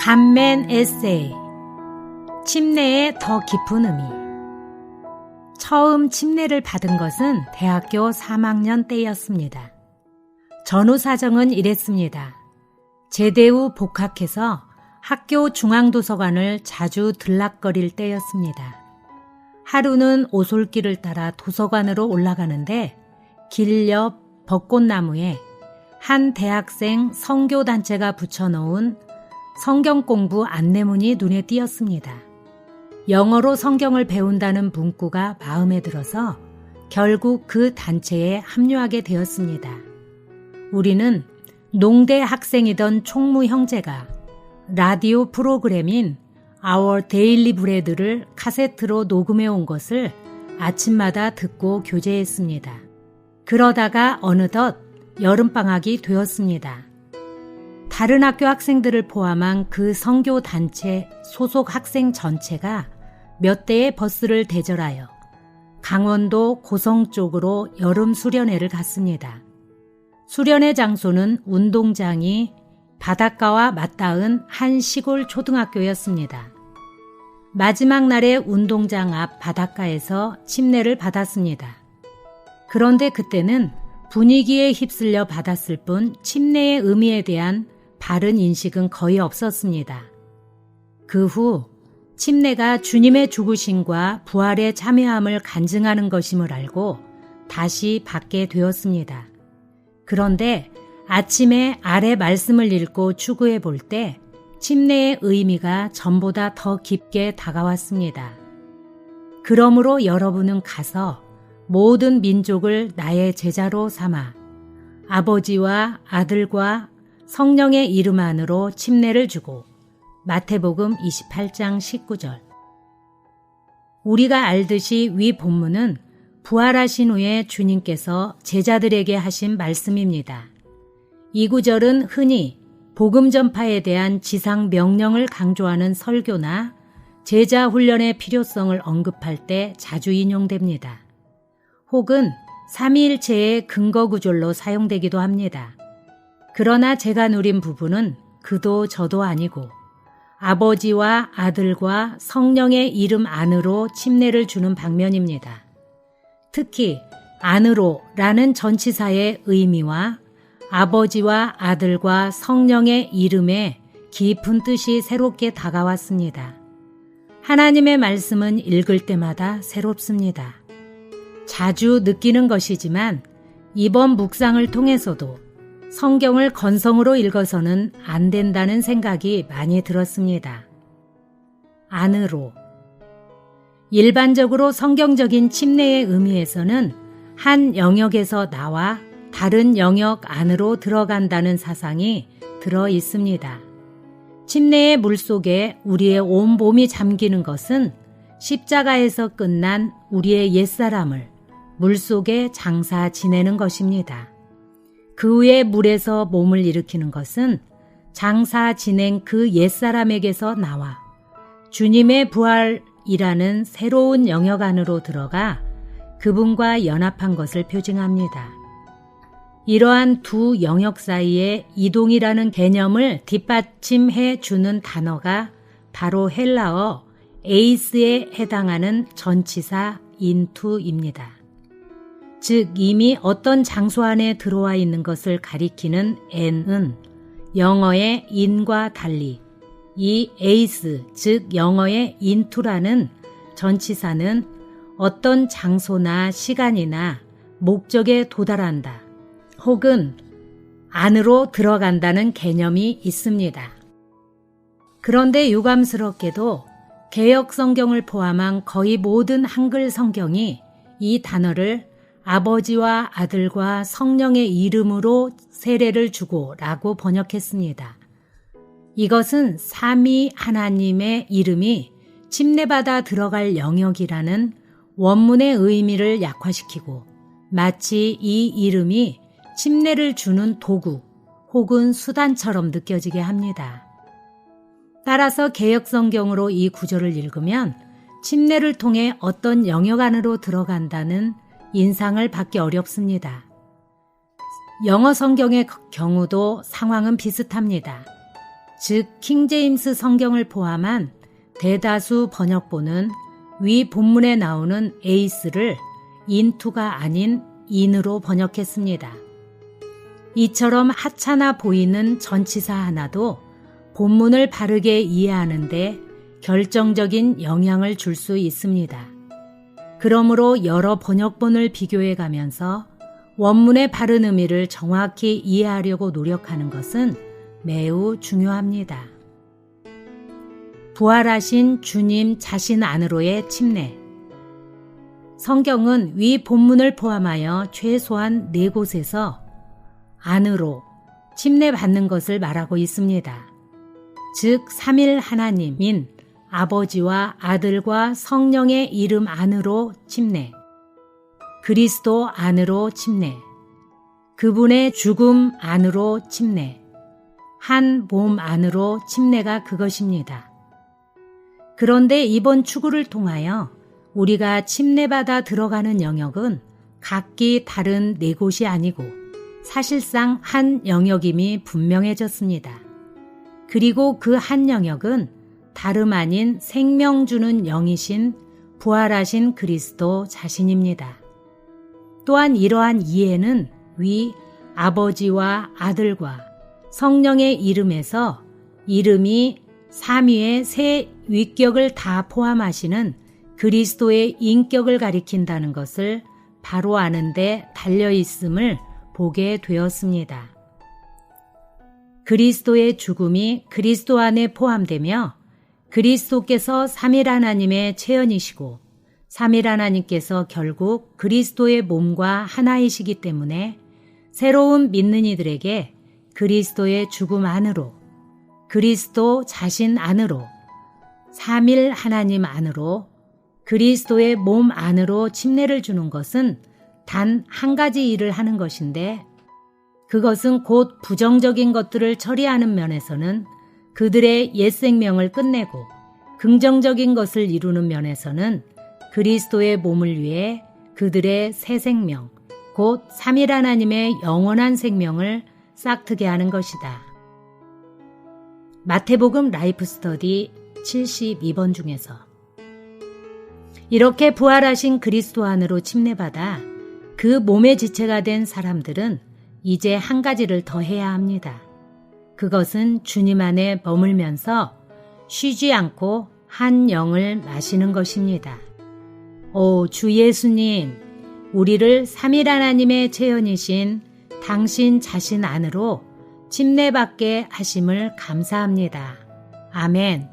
간맨 에세이 침례의 더 깊은 의미. 처음 침례를 받은 것은 대학교 3학년 때였습니다. 전후 사정은 이랬습니다. 제대 후 복학해서 학교 중앙도서관을 자주 들락거릴 때였습니다. 하루는 오솔길을 따라 도서관으로 올라가는데 길 옆 벚꽃나무에 한 대학생 선교단체가 붙여놓은 성경 공부 안내문이 눈에 띄었습니다. 영어로 성경을 배운다는 문구가 마음에 들어서 결국 그 단체에 합류하게 되었습니다. 우리는 농대 학생이던 총무 형제가 라디오 프로그램인 Our Daily Bread를 카세트로 녹음해 온 것을 아침마다 듣고 교제했습니다. 그러다가 어느덧 여름방학이 되었습니다. 다른 학교 학생들을 포함한 그 선교단체 소속 학생 전체가 몇 대의 버스를 대절하여 강원도 고성 쪽으로 여름 수련회를 갔습니다. 수련회 장소는 운동장이 바닷가와 맞닿은 한 시골 초등학교였습니다. 마지막 날에 운동장 앞 바닷가에서 침례를 받았습니다. 그런데 그때는 분위기에 휩쓸려 받았을 뿐 침례의 의미에 대한 바른 인식은 거의 없었습니다. 그 후 침례가 주님의 죽으심과 부활에 참여함을 간증하는 것임을 알고 다시 받게 되었습니다. 그런데 아침에 아래 말씀을 읽고 추구해 볼 때 침례의 의미가 전보다 더 깊게 다가왔습니다. 그러므로 여러분은 가서 모든 민족을 나의 제자로 삼아 아버지와 아들과 성령의 이름 안으로 침례를 주고 마태복음 28장 19절. 우리가 알듯이 위 본문은 부활하신 후에 주님께서 제자들에게 하신 말씀입니다. 이 구절은 흔히 복음 전파에 대한 지상 명령을 강조하는 설교나 제자 훈련의 필요성을 언급할 때 자주 인용됩니다. 혹은 삼위일체의 근거 구절로 사용되기도 합니다. 그러나 제가 누린 부분은 그도 저도 아니고 아버지와 아들과 성령의 이름 안으로 침례를 주는 방면입니다. 특히 안으로라는 전치사의 의미와 아버지와 아들과 성령의 이름에 깊은 뜻이 새롭게 다가왔습니다. 하나님의 말씀은 읽을 때마다 새롭습니다. 자주 느끼는 것이지만 이번 묵상을 통해서도 성경을 건성으로 읽어서는 안 된다는 생각이 많이 들었습니다. 안으로. 일반적으로 성경적인 침례의 의미에서는 한 영역에서 나와 다른 영역 안으로 들어간다는 사상이 들어 있습니다. 침례의 물속에 우리의 온 몸이 잠기는 것은 십자가에서 끝난 우리의 옛사람을 물속에 장사 지내는 것입니다. 그 후에 물에서 몸을 일으키는 것은 장사 지낸 그 옛사람에게서 나와 주님의 부활이라는 새로운 영역 안으로 들어가 그분과 연합한 것을 표징합니다. 이러한 두 영역 사이의 이동이라는 개념을 뒷받침해 주는 단어가 바로 헬라어 에이스에 해당하는 전치사 into입니다. 즉 이미 어떤 장소 안에 들어와 있는 것을 가리키는 n은 영어의 in과 달리 이 에이스, 즉 영어의 into라는 전치사는 어떤 장소나 시간이나 목적에 도달한다 혹은 안으로 들어간다는 개념이 있습니다. 그런데 유감스럽게도 개역 성경을 포함한 거의 모든 한글 성경이 이 단어를 아버지와 아들과 성령의 이름으로 세례를 주고 라고 번역했습니다. 이것은 삼위 하나님의 이름이 침례받아 들어갈 영역이라는 원문의 의미를 약화시키고 마치 이 이름이 침례를 주는 도구 혹은 수단처럼 느껴지게 합니다. 따라서 개역 성경으로 이 구절을 읽으면 침례를 통해 어떤 영역 안으로 들어간다는 인상을 받기 어렵습니다. 영어 성경의 경우도 상황은 비슷합니다. 즉 킹제임스 성경을 포함한 대다수 번역본은 위 본문에 나오는 에이스를 인투가 아닌 인으로 번역했습니다. 이처럼 하찮아 보이는 전치사 하나도 본문을 바르게 이해하는데 결정적인 영향을 줄 수 있습니다. 그러므로 여러 번역본을 비교해 가면서 원문의 바른 의미를 정확히 이해하려고 노력하는 것은 매우 중요합니다. 부활하신 주님 자신 안으로의 침례. 성경은 위 본문을 포함하여 최소한 4곳에서 안으로 침례받는 것을 말하고 있습니다. 즉 삼일 하나님인 아버지와 아들과 성령의 이름 안으로 침례, 그리스도 안으로 침례, 그분의 죽음 안으로 침례, 한 몸 안으로 침례가 그것입니다. 그런데 이번 추구를 통하여 우리가 침례받아 들어가는 영역은 각기 다른 4곳이 아니고 사실상 한 영역임이 분명해졌습니다. 그리고 그 한 영역은 다름 아닌 생명 주는 영이신 부활하신 그리스도 자신입니다. 또한 이러한 이해는 위 아버지와 아들과 성령의 이름에서 이름이 삼위의 세 위격을 다 포함하시는 그리스도의 인격을 가리킨다는 것을 바로 아는데 달려있음을 보게 되었습니다. 그리스도의 죽음이 그리스도 안에 포함되며 그리스도께서 삼일 하나님의 체현이시고 삼일 하나님께서 결국 그리스도의 몸과 하나이시기 때문에 새로운 믿는 이들에게 그리스도의 죽음 안으로, 그리스도 자신 안으로, 삼일 하나님 안으로, 그리스도의 몸 안으로 침례를 주는 것은 단 한 가지 일을 하는 것인데 그것은 곧 부정적인 것들을 처리하는 면에서는 그들의 옛 생명을 끝내고 긍정적인 것을 이루는 면에서는 그리스도의 몸을 위해 그들의 새 생명, 곧 삼일 하나님의 영원한 생명을 싹트게 하는 것이다. 마태복음 라이프 스터디 72번 중에서 이렇게 부활하신 그리스도 안으로 침례받아 그 몸의 지체가 된 사람들은 이제 한 가지를 더 해야 합니다. 그것은 주님 안에 머물면서 쉬지 않고 한 영을 마시는 것입니다. 오 주 예수님, 우리를 삼일 하나님의 체현이신 당신 자신 안으로 침례받게 하심을 감사합니다. 아멘.